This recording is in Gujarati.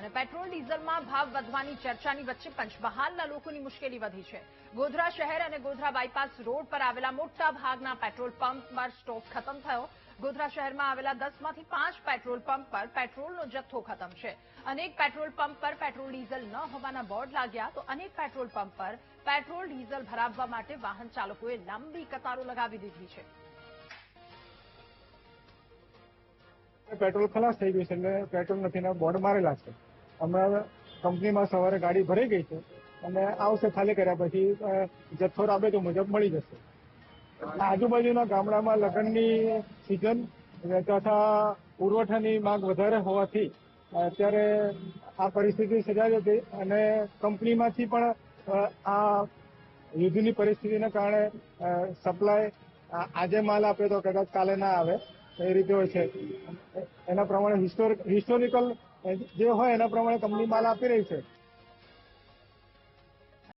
અને પેટ્રોલ ડીઝલમાં ભાવ વધવાની ચર્ચાની વચ્ચે પંચમહાલના લોકોની મુશ્કેલી વધી છે। ગોધરા શહેર અને ગોધરા બાયપાસ રોડ પર આવેલા મોટા ભાગના પેટ્રોલ પંપ પર સ્ટોક ખતમ થયો। ગોધરા શહેરમાં આવેલા 10માંથી 5 પેટ્રોલ પંપ પર પેટ્રોલનો જથ્થો ખતમ છે। અનેક પેટ્રોલ પંપ પર પેટ્રોલ ડીઝલ ન હોવાના બોર્ડ લાગ્યા તો અનેક પેટ્રોલ પંપ પર પેટ્રોલ ડીઝલ ભરાવવા માટે વાહન ચાલકોએ લાંબી કતારો લગાવી દીધી છે। પેટ્રોલ ખલાસ થઈ ગયું છે એટલે પેટ્રોલ નથી બોર્ડ મારેલા છે। હમણાં કંપનીમાં સવારે ગાડી ભરાઈ ગઈ છે અને આવશે ખાલી કર્યા પછી જથ્થો રાબેતો મુજબ મળી જશે। આજુબાજુના ગામડામાં લગ્નની સિઝન તથા પુરવઠાની માંગ વધારે હોવાથી અત્યારે આ પરિસ્થિતિ સર્જાઈ હતી અને કંપનીમાંથી પણ આ યુદ્ધની પરિસ્થિતિને કારણે સપ્લાય આજે માલ આપે તો કદાચ કાલે ના આવે એ રીતે હોય છે। એના પ્રમાણે હિસ્ટોરિકલ જે હોય એના પ્રમાણે કંપની માલ આપી રહી છે।